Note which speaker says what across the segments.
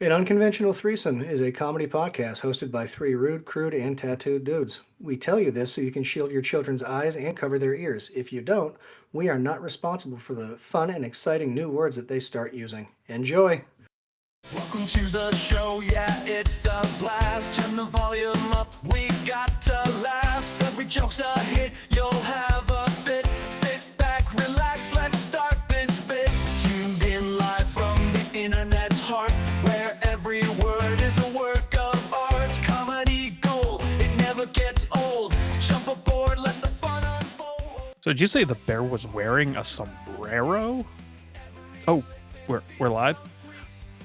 Speaker 1: An Unconventional Threesome is a comedy podcast hosted by three rude, crude, and tattooed dudes. We tell you this so you can shield your children's eyes and cover their ears. If you don't, we are not responsible for the fun and exciting new words that they start using. Enjoy!
Speaker 2: Welcome to the show, yeah, it's a blast. Turn the volume up, we got to laugh. Every joke's a hit, you'll have a fit. Sit back, relax, let's start this bit. Tuned in live from the internet's heart, where every word is a work of art. Comedy gold, it never gets old. Jump aboard, let the fun unfold.
Speaker 3: So did you say the bear was wearing a sombrero? Oh, we're live?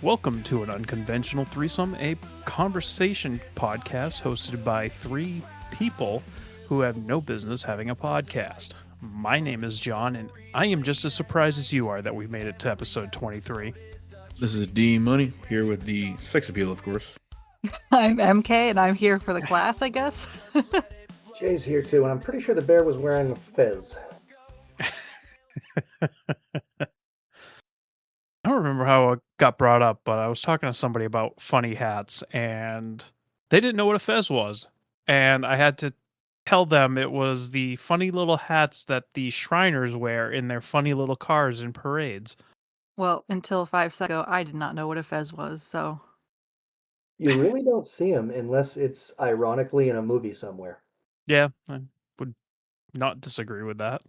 Speaker 3: Welcome to an Unconventional Threesome, a conversation podcast hosted by three people who have no business having a podcast. My name is John, and I am just as surprised as you are that we made it to episode 23.
Speaker 4: This is D Money, here with the sex appeal, of course.
Speaker 5: I'm MK, and I'm here for the class, I guess.
Speaker 1: Jay's here too, and I'm pretty sure the bear was wearing a fez.
Speaker 3: I don't remember how it got brought up, but I was talking to somebody about funny hats, and they didn't know what a fez was. And I had to tell them it was the funny little hats that the Shriners wear in their funny little cars in parades.
Speaker 5: Well, until 5 seconds ago, I did not know what a fez was, so...
Speaker 1: You really don't see him unless it's ironically in a movie somewhere.
Speaker 3: Yeah, I would not disagree with that.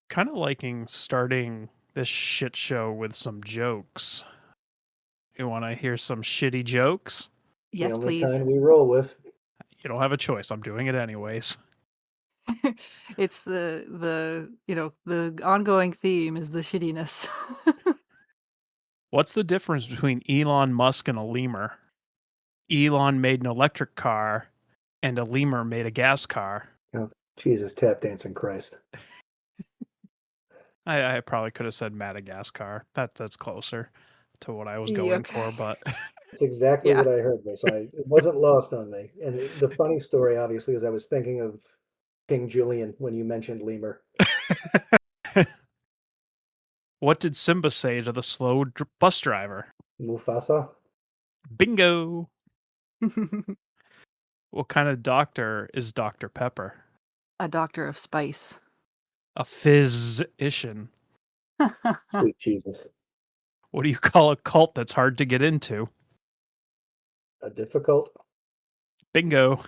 Speaker 3: Kind of liking starting this shit show with some jokes. You want to hear some shitty jokes?
Speaker 5: Yes,
Speaker 1: the only
Speaker 5: please.
Speaker 1: kind we roll with.
Speaker 3: You don't have a choice. I'm doing it anyways.
Speaker 5: It's the ongoing theme is the shittiness.
Speaker 3: What's the difference between Elon Musk and a lemur? Elon made an electric car, and a lemur made a gas car.
Speaker 1: Oh, Jesus, tap dancing Christ.
Speaker 3: I probably could have said Madagascar. That's closer to what I was going for, but
Speaker 1: It's exactly
Speaker 5: Yeah.
Speaker 1: what I heard, so it wasn't lost on me. And the funny story, obviously, is I was thinking of King Julian when you mentioned lemur.
Speaker 3: what did Simba say to the slow bus driver?
Speaker 1: Mufasa?
Speaker 3: Bingo! What kind of doctor is Dr. Pepper?
Speaker 5: A doctor of spice.
Speaker 3: A physician.
Speaker 1: Sweet Jesus.
Speaker 3: What do you call a cult that's hard to get into?
Speaker 1: A difficult?
Speaker 3: Bingo.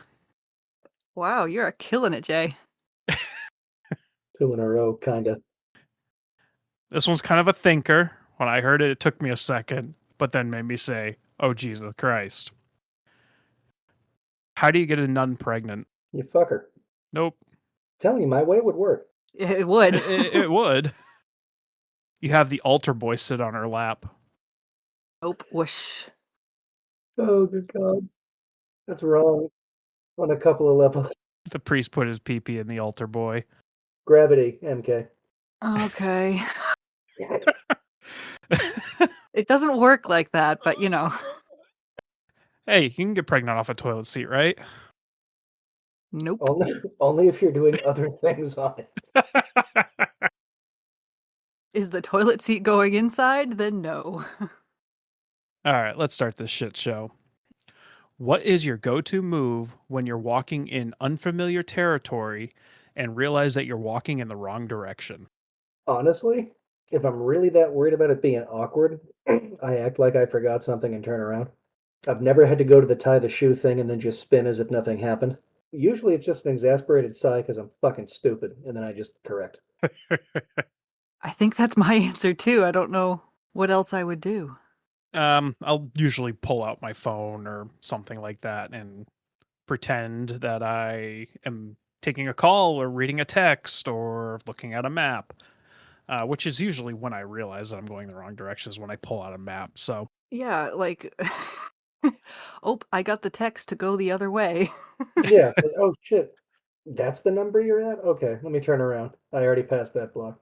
Speaker 5: Wow, you're killing it, Jay.
Speaker 1: 2 in a row, kinda.
Speaker 3: This one's kind of a thinker. When I heard it, it took me a second, but then made me say, oh, Jesus Christ. How do you get a nun pregnant?
Speaker 1: You fucker.
Speaker 3: Nope.
Speaker 1: Telling you, my way would work.
Speaker 5: It would.
Speaker 3: It would. You have the altar boy sit on her lap.
Speaker 5: Nope. Whoosh.
Speaker 1: Oh, good God. That's wrong. On a couple of levels.
Speaker 3: The priest put his pee-pee in the altar boy.
Speaker 1: Gravity, MK.
Speaker 5: Okay. It doesn't work like that, but
Speaker 3: Hey, you can get pregnant off a toilet seat, right?
Speaker 5: Nope.
Speaker 1: Only if you're doing other things on it.
Speaker 5: Is the toilet seat going inside? Then no.
Speaker 3: All right, let's start this shit show. What is your go-to move when you're walking in unfamiliar territory and realize that you're walking in the wrong direction?
Speaker 1: Honestly, if I'm really that worried about it being awkward, I act like I forgot something and turn around. I've never had to go to the tie the shoe thing and then just spin as if nothing happened. Usually it's just an exasperated sigh because I'm fucking stupid, and then I just correct.
Speaker 5: I think that's my answer too. I don't know what else I would do.
Speaker 3: I'll usually pull out my phone or something like that and pretend that I am taking a call or reading a text or looking at a map, which is usually when I realize that I'm going the wrong direction is when I pull out a map. So
Speaker 5: Yeah, like, oh, I got the text to go the other way.
Speaker 1: Yeah, it's like, oh shit, that's the number you're at? Okay, let me turn around. I already passed that block.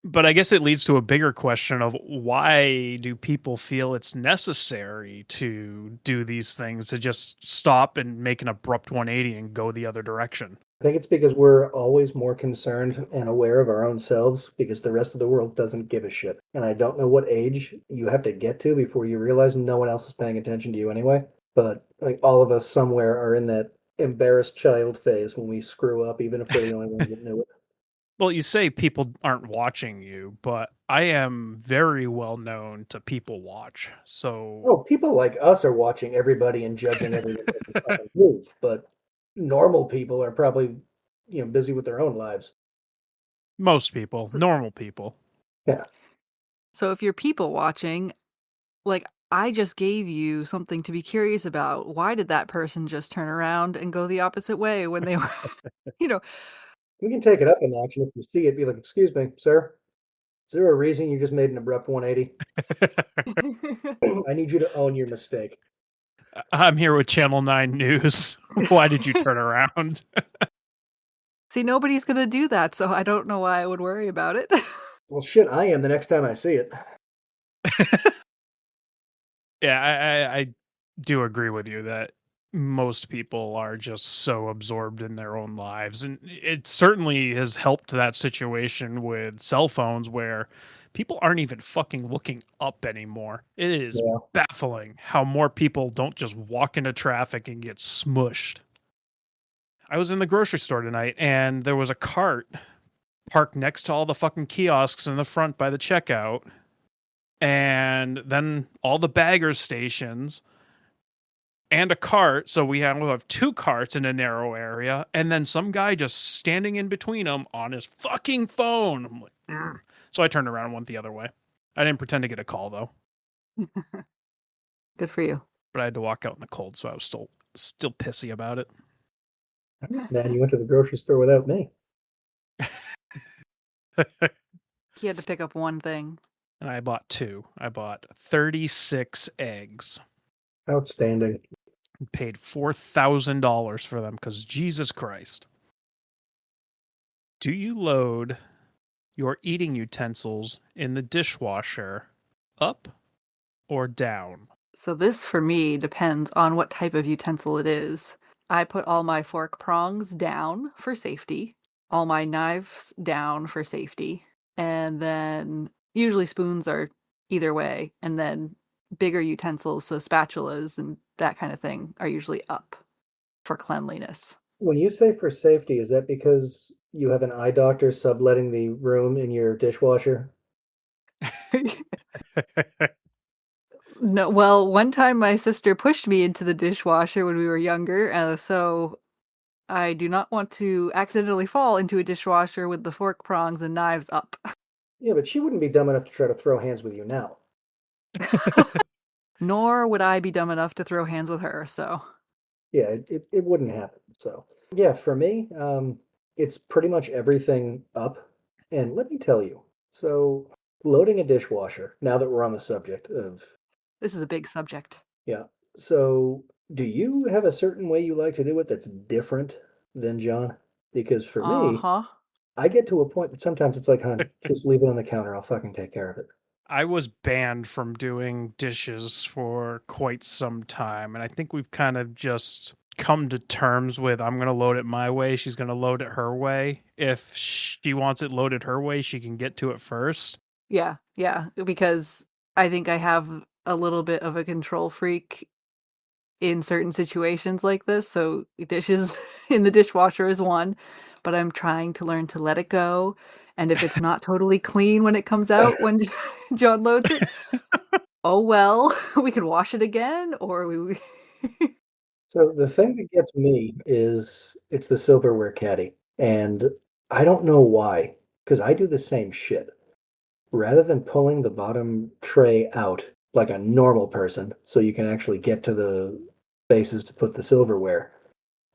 Speaker 3: But I guess it leads to a bigger question of why do people feel it's necessary to do these things, to just stop and make an abrupt 180 and go the other direction?
Speaker 1: I think it's because we're always more concerned and aware of our own selves because the rest of the world doesn't give a shit. And I don't know what age you have to get to before you realize no one else is paying attention to you anyway. But like all of us somewhere are in that embarrassed child phase when we screw up, even if we're the only ones that knew it.
Speaker 3: Well, you say people aren't watching you, but I am very well known to people watch. So
Speaker 1: Oh, people like us are watching everybody and judging every fucking move, but normal people are probably, busy with their own lives.
Speaker 3: most people,
Speaker 5: So,
Speaker 3: normal people.
Speaker 1: Yeah.
Speaker 5: so if you're people watching, like I just gave you something to be curious about. Why did that person just turn around and go the opposite way when they were, you know,
Speaker 1: We can take it up a notch, and if you see it, be like, "Excuse me, sir, is there a reason you just made an abrupt 180? I need you to own your mistake."
Speaker 3: I'm here with Channel 9 News. Why did you turn around?
Speaker 5: see, nobody's gonna do that, so I don't know why I would worry about it.
Speaker 1: Well, shit, I am the next time I see it.
Speaker 3: Yeah, I do agree with you that most people are just so absorbed in their own lives. And it certainly has helped that situation with cell phones where people aren't even fucking looking up anymore. It is
Speaker 1: Yeah.
Speaker 3: baffling how more people don't just walk into traffic and get smushed. I was in the grocery store tonight and there was a cart parked next to all the fucking kiosks in the front by the checkout. And then all the baggers stations and a cart. So we'll have two carts in a narrow area, and then some guy just standing in between them on his fucking phone. I'm like, "Ugh." So I turned around and went the other way. I didn't pretend to get a call though,
Speaker 5: Good for you.
Speaker 3: but I had to walk out in the cold, so I was still pissy about it.
Speaker 1: Man, you went to the grocery store without me.
Speaker 5: He had to pick up one thing.
Speaker 3: And I bought two. I bought 36 eggs.
Speaker 1: Outstanding.
Speaker 3: Paid $4,000 for them because Jesus Christ. Do you load your eating utensils in the dishwasher up or down?
Speaker 5: So this for me depends on what type of utensil it is. I put all my fork prongs down for safety, all my knives down for safety, and then usually spoons are either way, and then bigger utensils, so spatulas and that kind of thing, are usually up for cleanliness.
Speaker 1: When you say for safety, is that because you have an eye doctor subletting the room in your dishwasher?
Speaker 5: No, well, one time my sister pushed me into the dishwasher when we were younger, so I do not want to accidentally fall into a dishwasher with the fork prongs and knives up.
Speaker 1: Yeah, but she wouldn't be dumb enough to try to throw hands with you now.
Speaker 5: Nor would I be dumb enough to throw hands with her, so.
Speaker 1: Yeah, it wouldn't happen. So, yeah, for me, it's pretty much everything up. And let me tell you, so loading a dishwasher, now that we're on the subject of,
Speaker 5: This is a big subject.
Speaker 1: yeah. So, do you have a certain way you like to do it that's different than John? Because for me,
Speaker 5: Uh-huh.
Speaker 1: I get to a point that sometimes it's like, hon, just leave it on the counter. I'll fucking take care of it.
Speaker 3: I was banned from doing dishes for quite some time, and I think we've kind of just come to terms with I'm going to load it my way, she's going to load it her way. If she wants it loaded her way, she can get to it first.
Speaker 5: Yeah, because I think I have a little bit of a control freak in certain situations like this. So dishes in the dishwasher is one, but I'm trying to learn to let it go. And if it's not totally clean when it comes out, when John loads it, oh well, we can wash it again, or we.
Speaker 1: So the thing that gets me is it's the silverware caddy. And I don't know why, because I do the same shit. Rather than pulling the bottom tray out like a normal person so you can actually get to the spaces to put the silverware,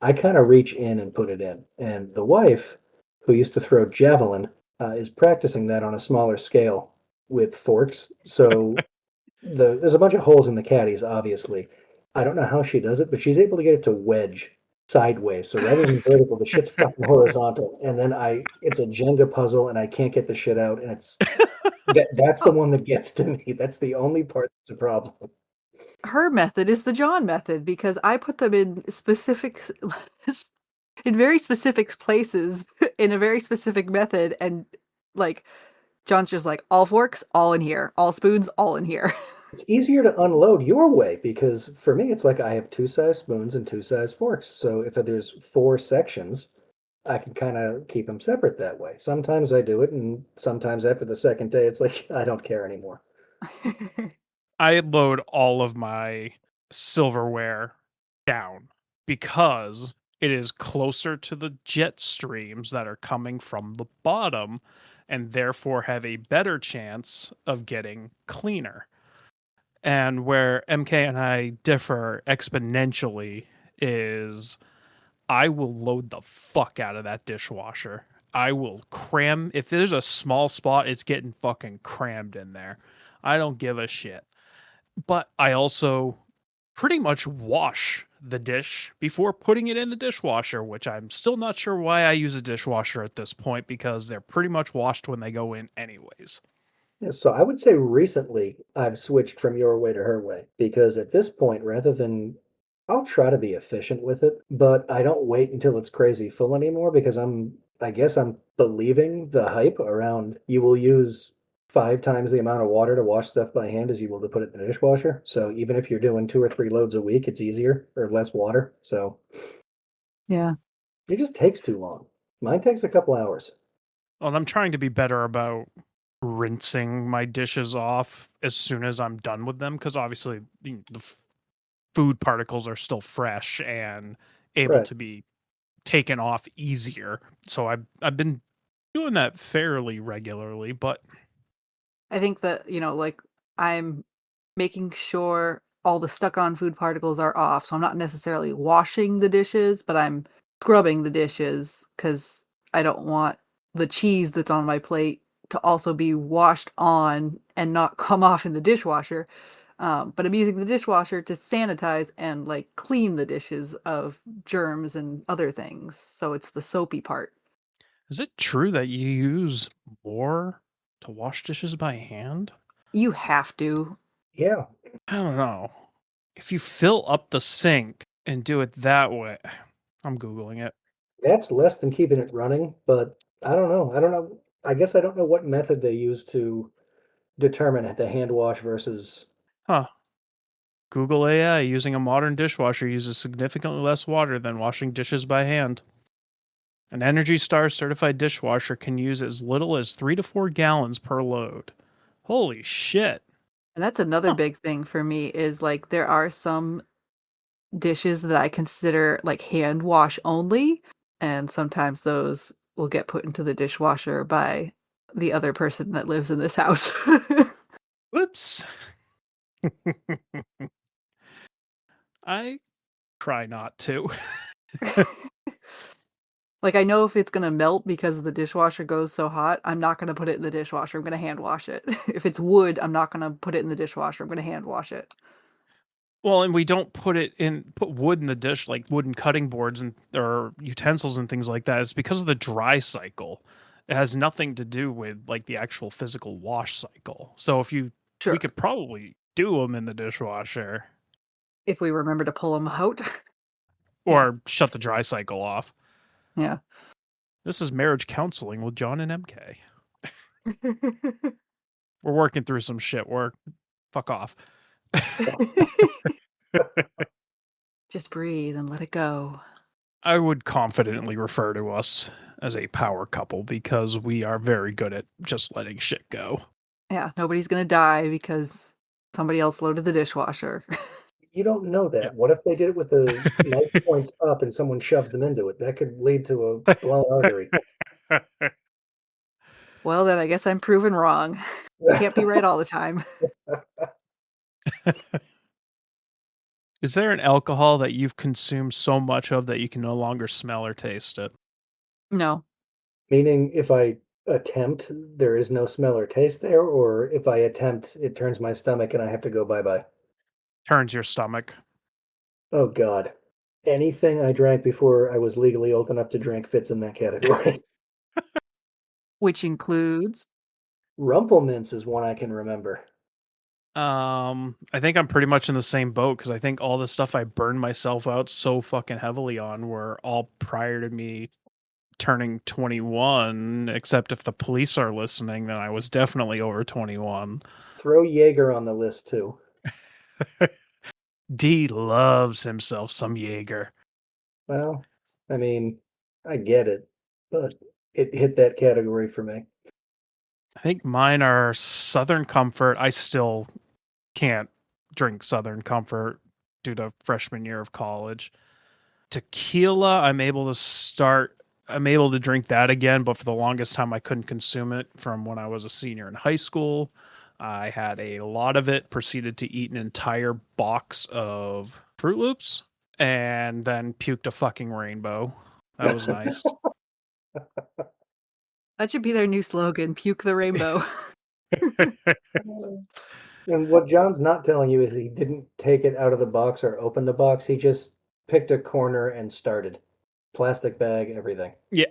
Speaker 1: I kind of reach in and put it in. And the wife, who used to throw javelin, is practicing that on a smaller scale with forks. So there's a bunch of holes in the caddies, obviously. I don't know how she does it, but she's able to get it to wedge sideways. So rather than vertical, the shit's fucking horizontal. And then it's a Jenga puzzle, and I can't get the shit out. And that's the one that gets to me. That's the only part that's a problem.
Speaker 5: Her method is the John method because I put them in specific in very specific places in a very specific method, and like John's just like, all forks, all in here, all spoons, all in here.
Speaker 1: It's easier to unload your way because for me, it's like I have two size spoons and two size forks. So if there's four sections, I can kind of keep them separate that way. Sometimes I do it, and sometimes after the second day, it's like I don't care anymore.
Speaker 3: I load all of my silverware down because it is closer to the jet streams that are coming from the bottom and therefore have a better chance of getting cleaner. And where MK and I differ exponentially is I will load the fuck out of that dishwasher. I will cram. If there's a small spot, it's getting fucking crammed in there. I don't give a shit. But I also pretty much wash the dish before putting it in the dishwasher, which I'm still not sure why I use a dishwasher at this point because they're pretty much washed when they go in anyways.
Speaker 1: Yeah, so I would say recently I've switched from your way to her way because at this point, rather than I'll try to be efficient with it, but I don't wait until it's crazy full anymore because I guess I'm believing the hype around you will use 5 times the amount of water to wash stuff by hand as you will to put it in the dishwasher. So even if you're doing 2 or 3 loads a week, it's easier or less water. So
Speaker 5: Yeah.
Speaker 1: it just takes too long. Mine takes a couple hours.
Speaker 3: Well, I'm trying to be better about rinsing my dishes off as soon as I'm done with them because obviously the food particles are still fresh and able
Speaker 1: Right.
Speaker 3: to be taken off easier. So I've been doing that fairly regularly, but
Speaker 5: I think that, like I'm making sure all the stuck on food particles are off. So I'm not necessarily washing the dishes, but I'm scrubbing the dishes because I don't want the cheese that's on my plate to also be washed on and not come off in the dishwasher. But I'm using the dishwasher to sanitize and like clean the dishes of germs and other things. So it's the soapy part.
Speaker 3: is it true that you use more to wash dishes by hand?
Speaker 5: You have to.
Speaker 1: Yeah.
Speaker 3: I don't know. If you fill up the sink and do it that way, I'm Googling it.
Speaker 1: That's less than keeping it running, but I don't know. I don't know. I guess I don't know what method they use to determine the hand wash versus.
Speaker 3: Huh. Google AI using a modern dishwasher uses significantly less water than washing dishes by hand. An Energy Star certified dishwasher can use as little as 3 to 4 gallons per load. Holy shit.
Speaker 5: And that's another
Speaker 3: Huh.
Speaker 5: big thing for me is like there are some dishes that I consider like hand wash only, and sometimes those will get put into the dishwasher by the other person that lives in this house.
Speaker 3: Whoops. I try not to.
Speaker 5: Like I know if it's gonna melt because the dishwasher goes so hot, I'm not gonna put it in the dishwasher. I'm gonna hand wash it. If it's wood, I'm not gonna put it in the dishwasher. I'm gonna hand wash it.
Speaker 3: Well, and we don't put wood in the dish like wooden cutting boards and or utensils and things like that. It's because of the dry cycle. It has nothing to do with like the actual physical wash cycle. So we
Speaker 5: Sure.
Speaker 3: could probably do them in the dishwasher
Speaker 5: If we remember to pull them out. Yeah.
Speaker 3: or shut the dry cycle off.
Speaker 5: Yeah.
Speaker 3: This is marriage counseling with John and MK. We're working through some shit. Fuck off.
Speaker 5: Just breathe and let it go.
Speaker 3: I would confidently refer to us as a power couple because we are very good at just letting shit go.
Speaker 5: Yeah, nobody's gonna die because somebody else loaded the dishwasher.
Speaker 1: You don't know
Speaker 3: Yeah.
Speaker 1: that. What if they did it with the knife points up and someone shoves them into it? That could lead to a blown artery.
Speaker 5: Well, then I guess I'm proven wrong. Can't be right all the time.
Speaker 3: Is there an alcohol that you've consumed so much of that you can no longer smell or taste it?
Speaker 5: No.
Speaker 1: Meaning, if I attempt, there is no smell or taste there, or if I attempt, it turns my stomach and I have to go bye bye.
Speaker 3: Turns your stomach.
Speaker 1: Oh God. Anything I drank before I was legally old enough to drink fits in that category.
Speaker 5: Which includes
Speaker 1: Rumplemints is one I can remember.
Speaker 3: I think I'm pretty much in the same boat because I think all the stuff I burned myself out so fucking heavily on were all prior to me turning 21, except if the police are listening, then I was definitely over 21.
Speaker 1: Throw Jaeger on the list too.
Speaker 3: D loves himself some Jaeger.
Speaker 1: Well, I mean, I get it, but it hit that category for me.
Speaker 3: I think mine are Southern Comfort. I still can't drink Southern Comfort due to freshman year of college. Tequila, I'm able to drink that again, but for the longest time I couldn't consume it from when I was a senior in high school. I had a lot of it, proceeded to eat an entire box of Fruit Loops, and then puked a fucking rainbow. That was nice.
Speaker 5: That should be their new slogan, puke the rainbow.
Speaker 1: And what John's not telling you is he didn't take it out of the box or open the box. He just picked a corner and started. Plastic bag, everything.
Speaker 3: Yeah.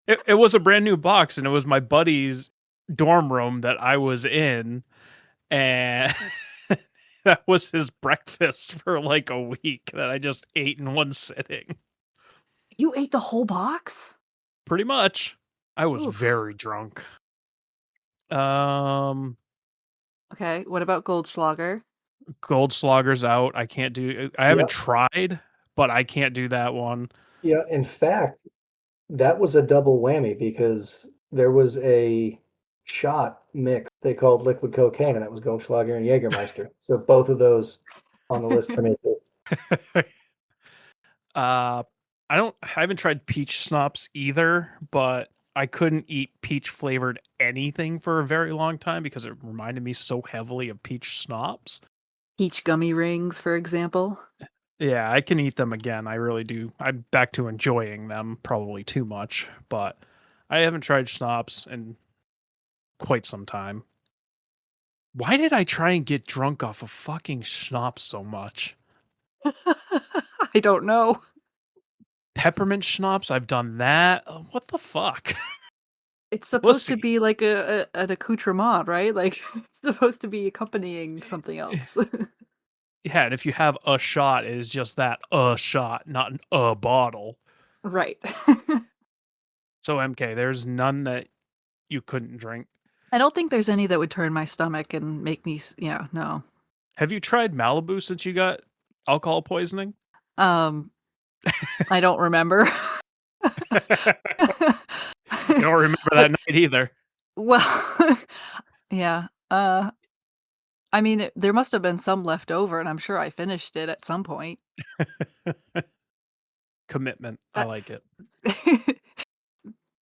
Speaker 3: It was a brand new box, and it was my buddy's dorm room that I was in, and that was his breakfast for like a week that I just ate in one sitting.
Speaker 5: You ate the whole box?
Speaker 3: Pretty much. I was
Speaker 5: Oof.
Speaker 3: very drunk.
Speaker 5: Okay, what about Goldschlager?
Speaker 3: Goldschlager's out. I can't do. I haven't tried, but I can't do that one.
Speaker 1: Yeah, in fact, that was a double whammy because there was a shot mix they called liquid cocaine, and that was Goldschlager and Jägermeister. So both of those on the list for me too.
Speaker 3: I haven't tried peach schnapps either, but I couldn't eat peach flavored anything for a very long time because it reminded me so heavily of peach schnapps.
Speaker 5: Peach gummy rings, for example.
Speaker 3: Yeah, I can eat them again. I really do. I'm back to enjoying them, probably too much, but I haven't tried schnapps in quite some time. Why did I try and get drunk off of fucking schnapps so much?
Speaker 5: I don't know.
Speaker 3: Peppermint schnapps, I've done that. What the fuck?
Speaker 5: It's supposed to be like an accoutrement, right? Like it's supposed to be accompanying something else.
Speaker 3: Yeah, and if you have a shot, it is just that a shot, not a bottle.
Speaker 5: Right.
Speaker 3: So MK, there's none that you couldn't drink.
Speaker 5: I don't think there's any that would turn my stomach and make me, no.
Speaker 3: Have you tried Malibu since you got alcohol poisoning?
Speaker 5: I don't remember.
Speaker 3: You don't remember that night either.
Speaker 5: Well, yeah. I mean, there must have been some left over, and I'm sure I finished it at some point.
Speaker 3: Commitment. I like it.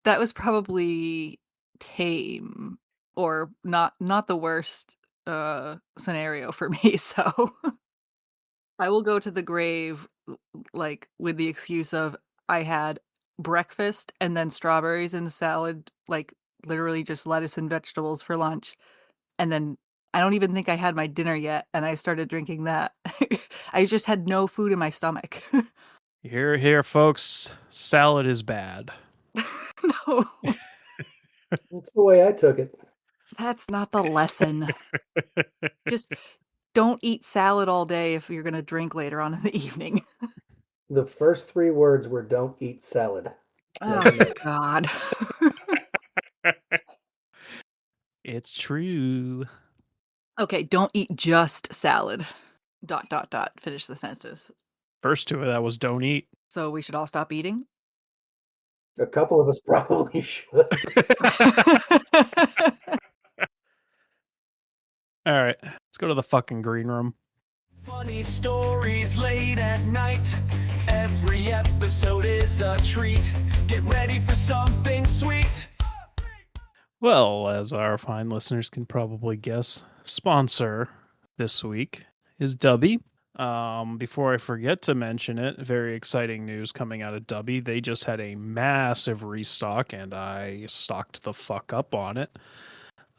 Speaker 5: That was probably tame or not the worst scenario for me, so I will go to the grave like with the excuse of I had breakfast and then strawberries and a salad, like literally just lettuce and vegetables for lunch. And then I don't even think I had my dinner yet, and I started drinking that. I just had no food in my stomach.
Speaker 3: Here, folks. Salad is bad.
Speaker 5: No.
Speaker 1: That's the way I took it.
Speaker 5: That's not the lesson. Just don't eat salad all day if you're going to drink later on in the evening.
Speaker 1: The first 3 words were "don't eat salad."
Speaker 5: Oh, God.
Speaker 3: It's true.
Speaker 5: Okay, don't eat just salad. ... Finish the sentence.
Speaker 3: First 2 of that was don't eat.
Speaker 5: So we should all stop eating?
Speaker 1: A couple of us probably should.
Speaker 3: All right, let's go to the fucking green room.
Speaker 2: Funny stories late at night. Every episode is a treat. Get ready for something sweet.
Speaker 3: Well, as our fine listeners can probably guess, sponsor this week is Dubby. Before I forget to mention it, very exciting news coming out of Dubby. They just had a massive restock, and I stocked the fuck up on it.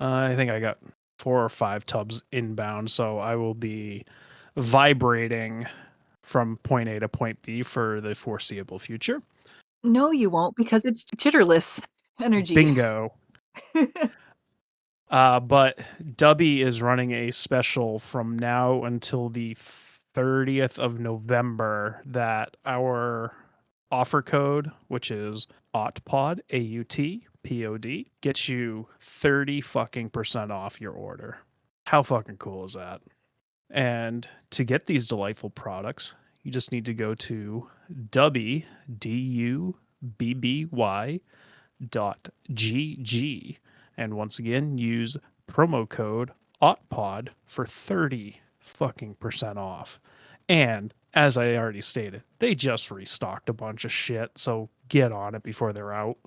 Speaker 3: I think I got 4 or 5 tubs inbound, so I will be vibrating from point A to point B for the foreseeable future.
Speaker 5: No, you won't, because it's jitterless energy.
Speaker 3: Bingo. But Dubby is running a special from now until the 30th of November that our offer code, which is AUTPOD, AUTPOD, gets you 30 fucking percent off your order. How fucking cool is that? And to get these delightful products, you just need to go to Dubby, DUBBY .gg, and once again use promo code OTPOD for 30 fucking percent off. And as I already stated, they just restocked a bunch of shit, so get on it before they're out.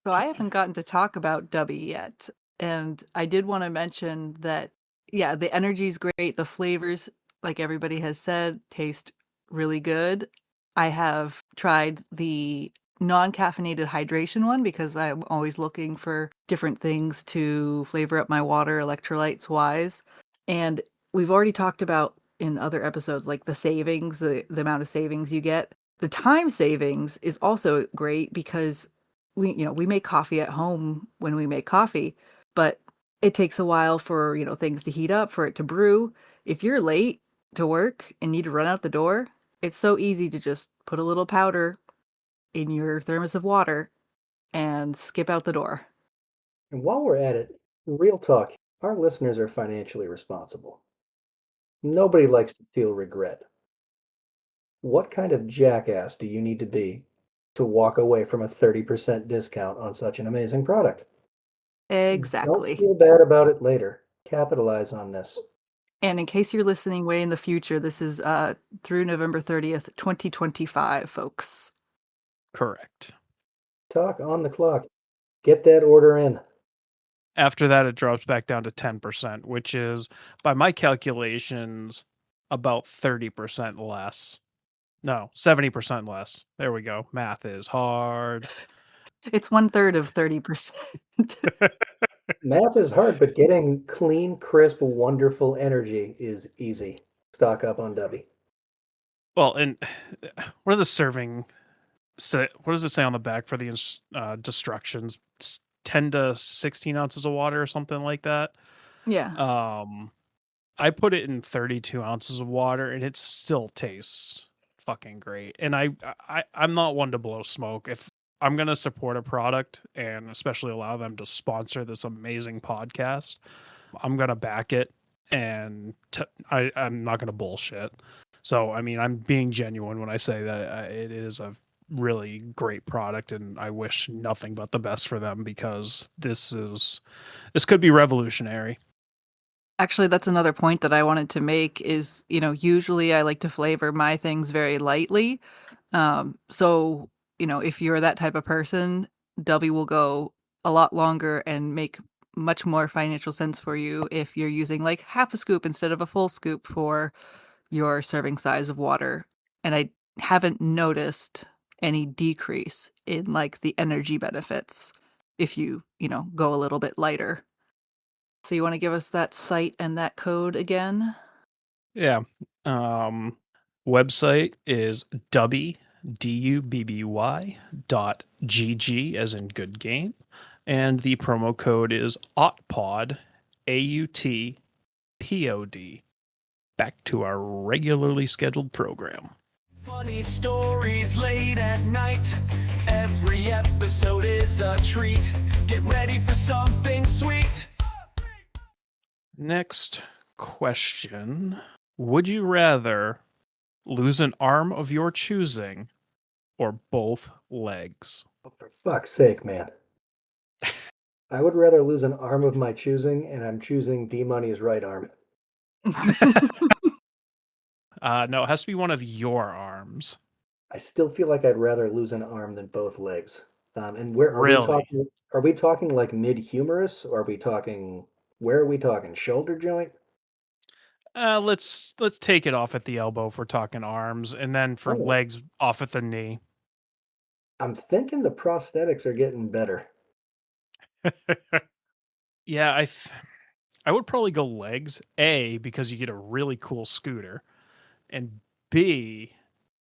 Speaker 5: So I haven't gotten to talk about Dubby yet. And I did want to mention that, yeah, the energy's great. The flavors, like everybody has said, taste really good. I have tried the non-caffeinated hydration one because I'm always looking for different things to flavor up my water electrolytes wise. And we've already talked about in other episodes, like the savings, the amount of savings you get. The time savings is also great because we make coffee at home when we make coffee, but it takes a while for, things to heat up, for it to brew. If you're late to work and need to run out the door, it's so easy to just put a little powder in your thermos of water and skip out the door.
Speaker 1: And while we're at it, real talk, our listeners are financially responsible. Nobody likes to feel regret. What kind of jackass do you need to be to walk away from a 30% discount on such an amazing product? Don't
Speaker 5: Exactly.
Speaker 1: feel bad about it later. Capitalize on this.
Speaker 5: And in case you're listening way in the future, this is through November 30th, 2025, folks.
Speaker 3: Correct.
Speaker 1: Talk on the clock. Get that order in.
Speaker 3: After that, it drops back down to 10%, which is, by my calculations, about 30% less. No, 70% less. There we go. Math is hard.
Speaker 5: It's 1/3 of 30%.
Speaker 1: Math is hard, but getting clean, crisp, wonderful energy is easy. Stock up on Dubby.
Speaker 3: Well, and what are the serving? What does it say on the back for the instructions? It's 10 to 16 ounces of water or something like that.
Speaker 5: Yeah.
Speaker 3: I put it in 32 ounces of water, and it still tastes fucking great. And I'm not one to blow smoke. If I'm gonna support a product and especially allow them to sponsor this amazing podcast, I'm gonna back it, and I'm not gonna bullshit. So I mean, I'm being genuine when I say that it is a really great product, and I wish nothing but the best for them because this could be revolutionary.
Speaker 5: Actually, that's another point that I wanted to make is, usually I like to flavor my things very lightly. So, if you're that type of person, Dubby will go a lot longer and make much more financial sense for you if you're using like half a scoop instead of a full scoop for your serving size of water. And I haven't noticed any decrease in like the energy benefits if you, go a little bit lighter. So you want to give us that site and that code again?
Speaker 3: Yeah. Website is dubby, DUBBY as in good game. And the promo code is AUTPOD, AUTPOD. Back to our regularly scheduled program.
Speaker 2: Funny stories late at night. Every episode is a treat. Get ready for something sweet.
Speaker 3: Next question. Would you rather lose an arm of your choosing or both legs?
Speaker 1: Oh, for fuck's sake, man. I would rather lose an arm of my choosing, and I'm choosing D-Money's right arm.
Speaker 3: No, it has to be one of your arms.
Speaker 1: I still feel like I'd rather lose an arm than both legs. And where are
Speaker 3: Really?
Speaker 1: we talking? Are we talking like mid-humerus, or are we talking? Where are we talking? Shoulder joint?
Speaker 3: Let's take it off at the elbow if we're talking arms, and then for
Speaker 1: Oh.
Speaker 3: legs off at the knee.
Speaker 1: I'm thinking the prosthetics are getting better.
Speaker 3: Yeah, I would probably go legs. A, because you get a really cool scooter, and B,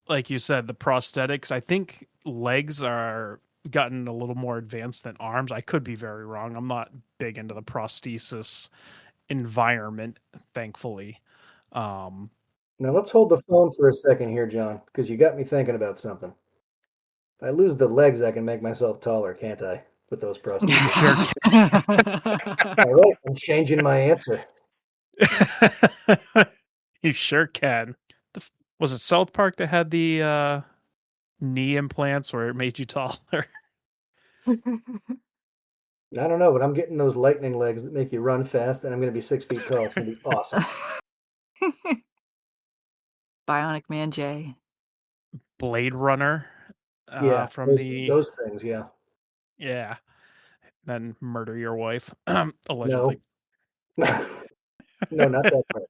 Speaker 3: like you said, the prosthetics. I think legs are gotten a little more advanced than arms. I could be very wrong. I'm not big into the prosthesis environment, thankfully.
Speaker 1: Now let's hold the phone for a second here, John, because you got me thinking about something. If I lose the legs, I can make myself taller, can't I? With those prostheses.
Speaker 3: Sure
Speaker 1: All right, I'm changing my answer.
Speaker 3: You sure can. Was it South Park that had the knee implants where it made you taller?
Speaker 1: I don't know, but I'm getting those lightning legs that make you run fast, and I'm going to be 6 feet tall. It's going to be awesome.
Speaker 5: Bionic Man J.
Speaker 3: Blade Runner.
Speaker 1: Yeah,
Speaker 3: From
Speaker 1: those things. Yeah.
Speaker 3: Yeah. Then murder your wife,
Speaker 1: No,
Speaker 3: allegedly.
Speaker 1: no, not that part.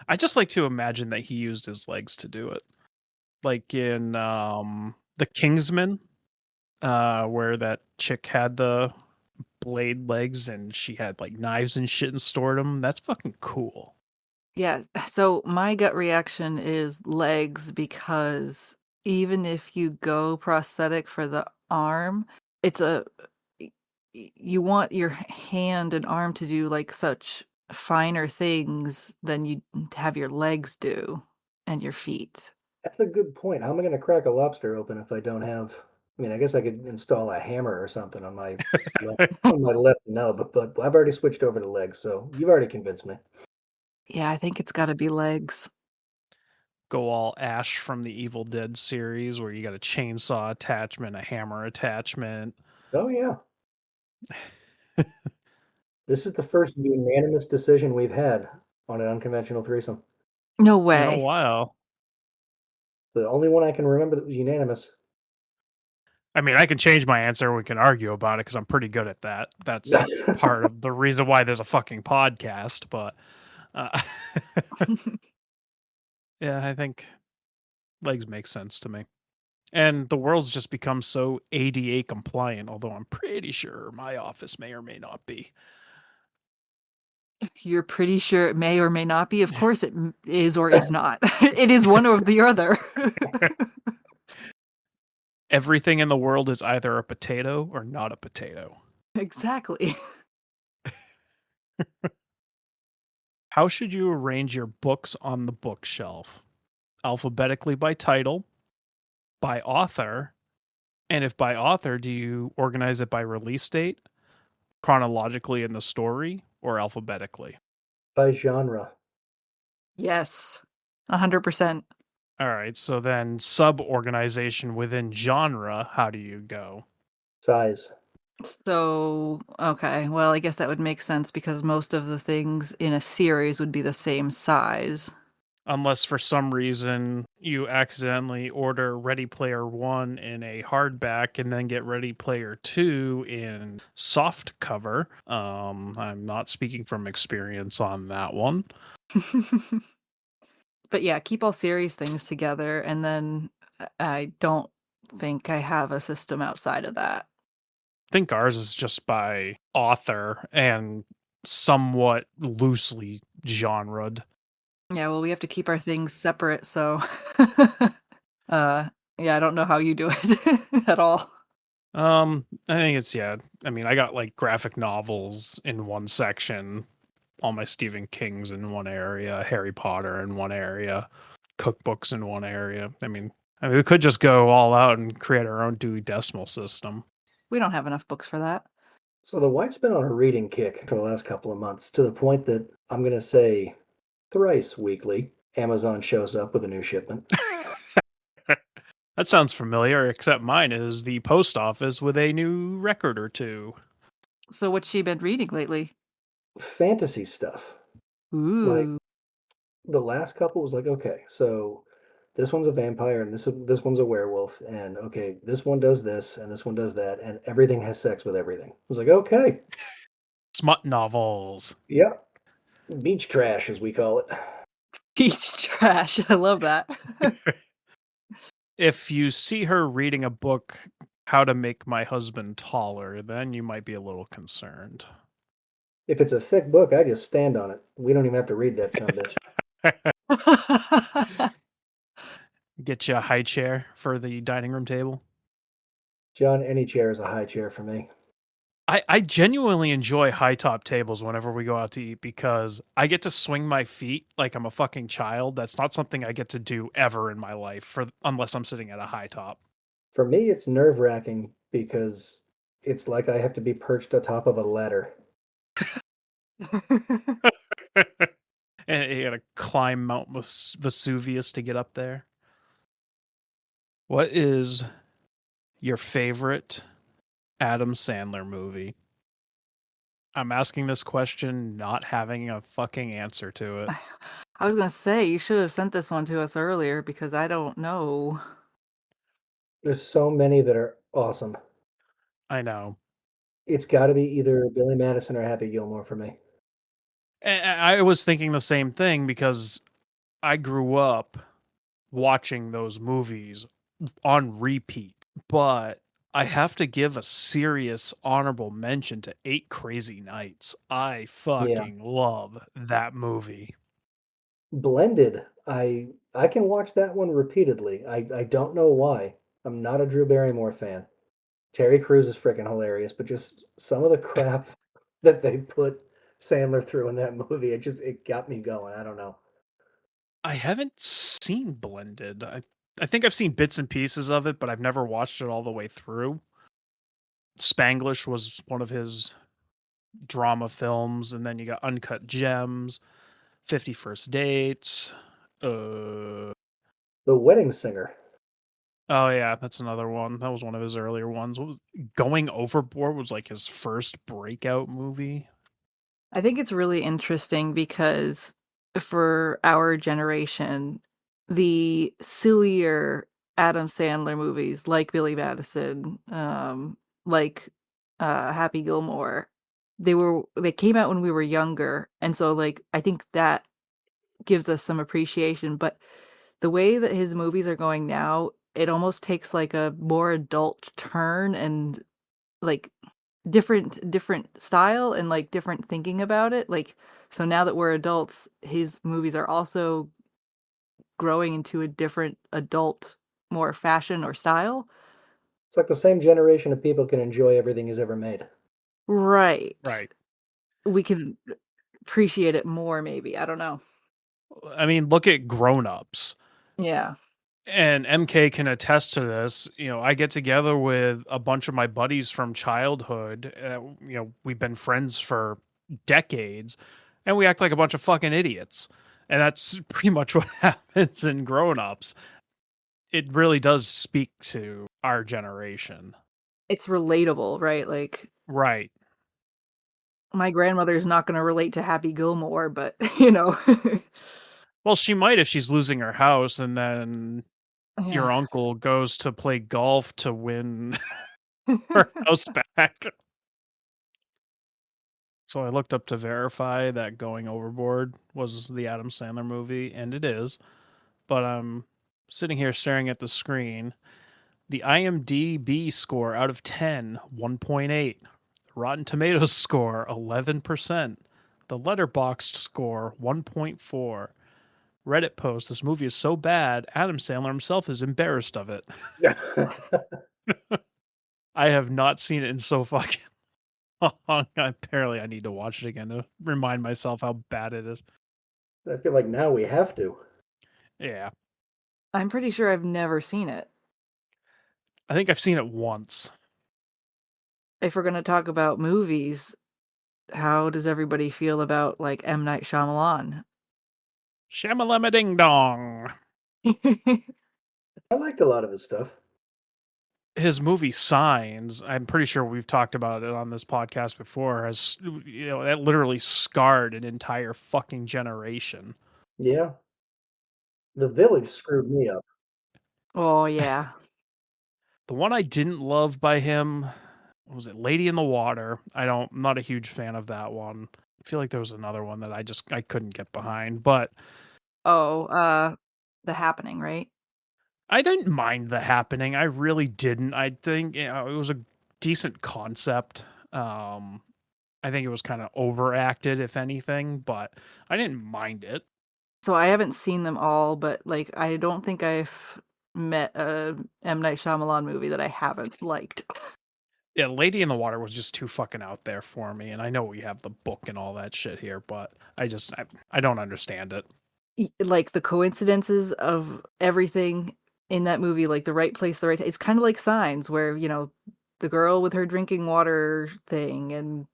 Speaker 3: I just like to imagine that he used his legs to do it, like in The Kingsman, where that chick had the blade legs and she had like knives and shit and stored them. That's fucking cool.
Speaker 5: Yeah, so my gut reaction is legs because even if you go prosthetic for the arm, it's you want your hand and arm to do like such finer things than you have your legs do and your feet.
Speaker 1: That's a good point. How am I going to crack a lobster open if I don't have? I mean, I guess I could install a hammer or something on my on my left nub, but I've already switched over to legs, so you've already convinced me.
Speaker 5: Yeah, I think it's got to be legs.
Speaker 3: Go all Ash from the Evil Dead series where you got a chainsaw attachment, a hammer attachment.
Speaker 1: Oh yeah. This is the first unanimous decision we've had on an unconventional threesome.
Speaker 5: No
Speaker 3: In a
Speaker 5: way.
Speaker 3: while.
Speaker 1: The only one I can remember that was unanimous.
Speaker 3: I mean, I can change my answer. We can argue about it because I'm pretty good at that. That's part of the reason why there's a fucking podcast. But yeah, I think legs make sense to me. And the world's just become so ADA compliant, although I'm pretty sure my office may or may not be.
Speaker 5: You're pretty sure it may or may not be? Of course it is or is not. It is one or the other.
Speaker 3: Everything in the world is either a potato or not a potato.
Speaker 5: Exactly.
Speaker 3: How should you arrange your books on the bookshelf? Alphabetically by title, by author, and if by author, do you organize it by release date, chronologically in the story, or alphabetically?
Speaker 1: By genre.
Speaker 5: Yes. 100%.
Speaker 3: All right, so then sub-organization within genre, how do you go?
Speaker 1: Size.
Speaker 5: So, okay. Well, I guess that would make sense because most of the things in a series would be the same size.
Speaker 3: Unless for some reason you accidentally order Ready Player One in a hardback and then get Ready Player Two in soft cover. I'm not speaking from experience on that one.
Speaker 5: But yeah, keep all series things together, and then I don't think I have a system outside of that.
Speaker 3: I think ours is just by author and somewhat loosely genred.
Speaker 5: Yeah, well, we have to keep our things separate, so yeah, I don't know how you do it at all.
Speaker 3: I think it's I mean, I got like graphic novels in one section, all my Stephen Kings in one area, Harry Potter in one area, cookbooks in one area. I mean, we could just go all out and create our own Dewey Decimal System.
Speaker 5: We don't have enough books for that.
Speaker 1: So the wife's been on a reading kick for the last couple of months to the point that I'm going to say thrice weekly, Amazon shows up with a new shipment.
Speaker 3: That sounds familiar, except mine is the post office with a new record or two.
Speaker 5: So what's she been reading lately?
Speaker 1: Fantasy stuff.
Speaker 5: Ooh.
Speaker 1: Like the last couple was like, okay, so this one's a vampire and this one's a werewolf, and okay, this one does this and this one does that, and everything has sex with everything. I was like, okay.
Speaker 3: Smut novels.
Speaker 1: Yeah. Beach trash, as we call it.
Speaker 5: Beach trash. I love that.
Speaker 3: If you see her reading a book, How to Make My Husband Taller, then you might be a little concerned.
Speaker 1: If it's a thick book, I just stand on it. We don't even have to read that son of a bitch.
Speaker 3: Get you a high chair for the dining room table.
Speaker 1: John, any chair is a high chair for me.
Speaker 3: I genuinely enjoy high top tables whenever we go out to eat because I get to swing my feet like I'm a fucking child. That's not something I get to do ever in my life unless I'm sitting at a high top.
Speaker 1: For me, it's nerve-wracking because it's like I have to be perched atop of a ladder.
Speaker 3: And you gotta climb Mount Vesuvius to get up there. What is your favorite Adam Sandler movie? I'm asking this question not having a fucking answer to it.
Speaker 5: I was gonna say you should have sent this one to us earlier because I don't know.
Speaker 1: There's so many that are awesome.
Speaker 3: I know.
Speaker 1: It's gotta be either Billy Madison or Happy Gilmore for me.
Speaker 3: I was thinking the same thing because I grew up watching those movies on repeat, but I have to give a serious honorable mention to 8 Crazy Nights. I
Speaker 1: Yeah.
Speaker 3: fucking love that movie.
Speaker 1: Blended, I can watch that one repeatedly. I don't know why. I'm not a Drew Barrymore fan. Terry Crews is freaking hilarious, but just some of the crap that they put Sandler through in that movie, it got me going. I don't know.
Speaker 3: I haven't seen Blended. I think I've seen bits and pieces of it, but I've never watched it all the way through. Spanglish was one of his drama films, and then you got Uncut Gems, 50 First Dates. Uh,
Speaker 1: The Wedding Singer.
Speaker 3: oh yeah, that's another one. That was one of his earlier ones. What was Going Overboard was like his first breakout movie.
Speaker 5: I think it's really interesting because for our generation, the sillier Adam Sandler movies like Billy Madison, like Happy Gilmore, they came out when we were younger, and so like I think that gives us some appreciation. But the way that his movies are going now, it almost takes like a more adult turn and like different style and, like, different thinking about it, like, so now that we're adults, his movies are also growing into a different adult, more fashion or style.
Speaker 1: It's like the same generation of people can enjoy everything he's ever made.
Speaker 5: Right.
Speaker 3: Right.
Speaker 5: We can appreciate it more maybe, I don't know.
Speaker 3: I mean, look at Grown Ups.
Speaker 5: Yeah.
Speaker 3: And MK can attest to this. I get together with a bunch of my buddies from childhood. We've been friends for decades, and we act like a bunch of fucking idiots. And that's pretty much what happens in Grown Ups. It really does speak to our generation.
Speaker 5: It's relatable, right? Like,
Speaker 3: Right.
Speaker 5: my grandmother's not gonna relate to Happy Gilmore, but, you know.
Speaker 3: Well, she might if she's losing her house, and then your
Speaker 5: Yeah.
Speaker 3: uncle goes to play golf to win her house back. So I looked up to verify that Going Overboard was the Adam Sandler movie, and it is. But I'm sitting here staring at the screen. The IMDb score out of 10, 1.8. Rotten Tomatoes score, 11%. The Letterboxd score, 1.4. Reddit post, this movie is so bad, Adam Sandler himself is embarrassed of it. I have not seen it in so fucking long. Apparently, I need to watch it again to remind myself how bad it is.
Speaker 1: I feel like now we have to.
Speaker 3: Yeah.
Speaker 5: I'm pretty sure I've never seen it.
Speaker 3: I think I've seen it once.
Speaker 5: If we're gonna talk about movies, how does everybody feel about, like, M. Night Shyamalan?
Speaker 3: Sham-a-lama ding dong.
Speaker 1: I liked a lot of his stuff.
Speaker 3: His movie Signs, I'm pretty sure we've talked about it on this podcast before, that literally scarred an entire fucking generation.
Speaker 1: Yeah. The Village screwed me up.
Speaker 5: Oh, yeah.
Speaker 3: The one I didn't love by him, what was it, Lady in the Water? I'm not a huge fan of that one. I feel like there was another one that I couldn't get behind, but
Speaker 5: Oh, The Happening, right?
Speaker 3: I didn't mind The Happening. I really didn't. I think it was a decent concept. I think it was kind of overacted, if anything, but I didn't mind it.
Speaker 5: So I haven't seen them all, but, like, I don't think I've met a M. Night Shyamalan movie that I haven't liked.
Speaker 3: Yeah, Lady in the Water was just too fucking out there for me, and I know we have the book and all that shit here, but I don't understand it.
Speaker 5: Like the coincidences of everything in that movie, like the right place, the right time. It's kind of like Signs, where the girl with her drinking water thing, and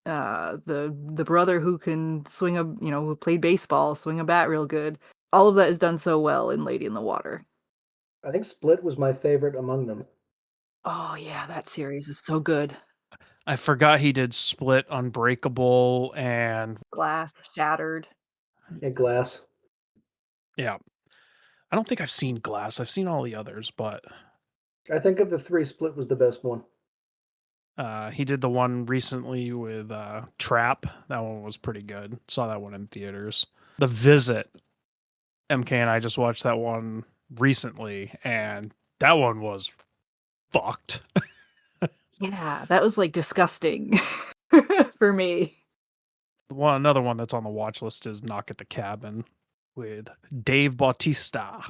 Speaker 5: the brother who can swing who played baseball, swing a bat real good. All of that is done so well in Lady in the Water.
Speaker 1: I think Split was my favorite among them.
Speaker 5: Oh yeah, that series is so good.
Speaker 3: I forgot he did Split, Unbreakable, and
Speaker 5: Glass Shattered.
Speaker 1: And Glass.
Speaker 3: yeah. I don't think I've seen Glass. I've seen all the others, but
Speaker 1: I think of the three, Split was the best one.
Speaker 3: he did the one recently with Trap. That one was pretty good. Saw that one in theaters. The Visit. MK and I just watched that one recently, and that one was fucked.
Speaker 5: Yeah, that was like disgusting for me.
Speaker 3: Another one that's on the watch list is Knock at the Cabin with Dave Bautista.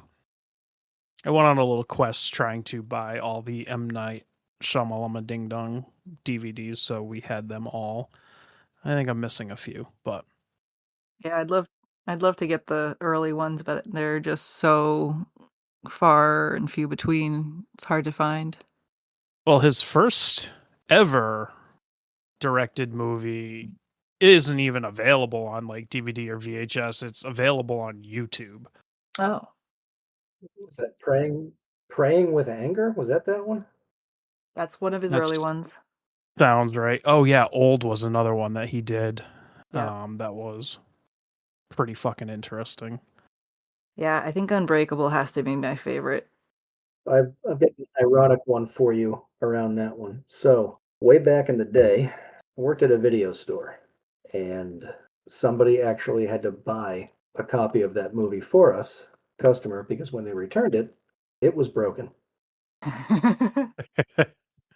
Speaker 3: I went on a little quest trying to buy all the M. Night Sham-a-lama Ding Dong DVDs, so we had them all. I think I'm missing a few, but
Speaker 5: Yeah, I'd love to get the early ones, but they're just so far and few between. It's hard to find.
Speaker 3: well, his first ever directed movie isn't even available on like DVD or VHS. It's available on YouTube.
Speaker 5: Oh,
Speaker 1: Was that Praying with Anger? Was that one?
Speaker 5: that's one of his
Speaker 3: That's
Speaker 5: early ones.
Speaker 3: sounds right. Oh yeah, Old was another one that he did.
Speaker 5: Yeah.
Speaker 3: That was pretty fucking interesting.
Speaker 5: Yeah, I think Unbreakable has to be my favorite.
Speaker 1: I've got an ironic one for you around that one. So, way back in the day, I worked at a video store, and somebody actually had to buy a copy of that movie for us, customer, because when they returned it, it was broken.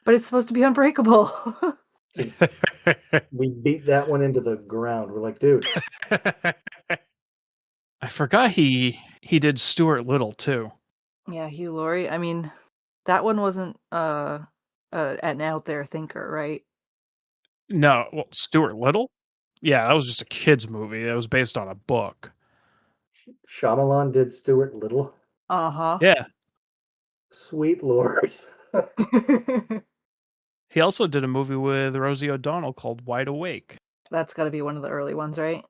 Speaker 5: But it's supposed to be Unbreakable.
Speaker 1: We beat that one into the ground. We're like, dude,
Speaker 3: I forgot he did Stuart Little too.
Speaker 5: Yeah, Hugh Laurie. I mean, that one wasn't an out there thinker, right?
Speaker 3: No, well, Stuart Little? Yeah, that was just a kid's movie. It was based on a book.
Speaker 1: Shyamalan did Stuart Little.
Speaker 5: Uh-huh.
Speaker 3: Yeah.
Speaker 1: Sweet Lord.
Speaker 3: He also did a movie with Rosie O'Donnell called Wide Awake.
Speaker 5: That's got to be one of the early ones, right?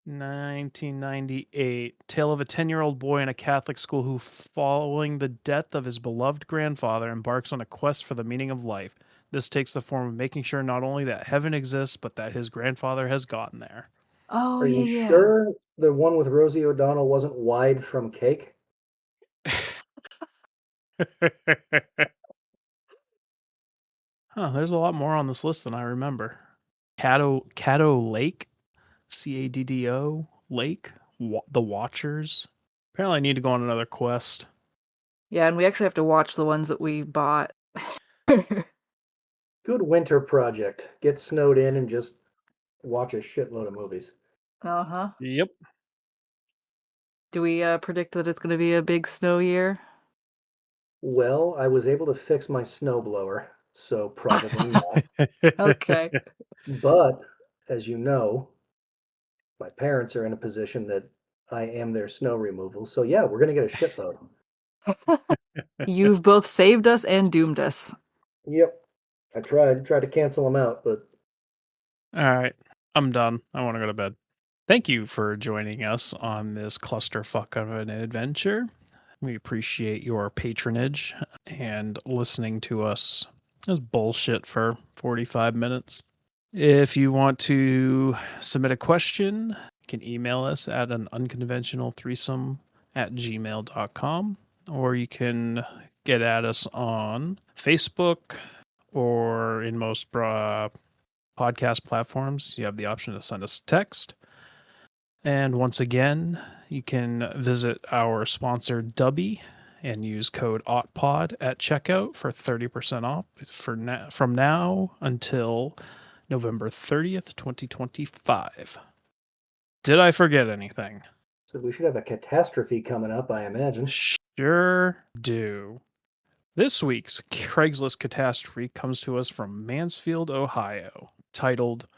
Speaker 3: 1998. Tale of a 10-year-old boy in a Catholic school who, following the death of his beloved grandfather, embarks on a quest for the meaning of life. This takes the form of making sure not only that heaven exists, but that his grandfather has gotten there.
Speaker 5: Oh,
Speaker 1: Are
Speaker 5: yeah,
Speaker 1: you
Speaker 5: yeah.
Speaker 1: sure the one with Rosie O'Donnell wasn't Wide from Cake?
Speaker 3: Huh, there's a lot more on this list than I remember. Caddo Lake, Caddo Lake, The Watchers. Apparently, I need to go on another quest.
Speaker 5: Yeah, and we actually have to watch the ones that we bought.
Speaker 1: Good winter project. Get snowed in and just watch a shitload of movies.
Speaker 5: Uh-huh.
Speaker 3: Yep.
Speaker 5: Do we predict that it's going to be a big snow year?
Speaker 1: Well, I was able to fix my snowblower, so probably not.
Speaker 5: Okay.
Speaker 1: But, as you know, my parents are in a position that I am their snow removal. So yeah, we're gonna get a shitload.
Speaker 5: You've both saved us and doomed us.
Speaker 1: Yep. I tried to cancel them out, but
Speaker 3: All right, I'm done. I want to go to bed. Thank you for joining us on this clusterfuck of an adventure. We appreciate your patronage and listening to us just bullshit for 45 minutes. If you want to submit a question, you can email us at an unconventional threesome@gmail.com, or you can get at us on Facebook, or in most podcast platforms, you have the option to send us a text. And once again, you can visit our sponsor Dubby and use code OTPOD at checkout for 30% off from now until November 30th, 2025. Did I forget anything?
Speaker 1: so we should have a catastrophe coming up, I imagine.
Speaker 3: Shut Sure do. This week's Craigslist catastrophe comes to us from Mansfield, Ohio, titled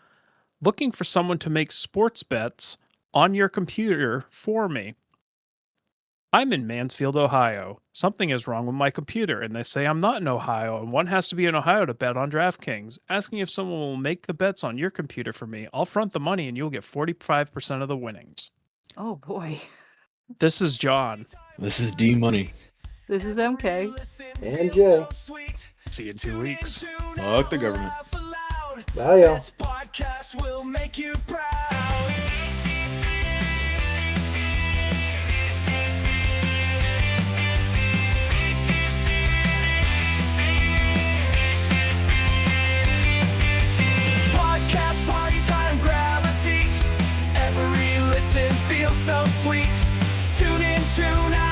Speaker 3: Looking for Someone to Make Sports Bets on Your Computer for Me. I'm in Mansfield, Ohio. Something is wrong with my computer, and they say I'm not in Ohio, and one has to be in Ohio to bet on DraftKings. Asking if someone will make the bets on your computer for me. I'll front the money, and you'll get 45% of the winnings.
Speaker 5: Oh boy.
Speaker 3: This is John.
Speaker 4: This is D Money.
Speaker 5: This is MK.
Speaker 1: And Jay.
Speaker 3: See you in 2 weeks.
Speaker 4: Fuck the government.
Speaker 1: Bye, y'all.
Speaker 2: This podcast will make you proud. Podcast party time, grab a seat. Every listen feels so sweet. Tune in, tune out.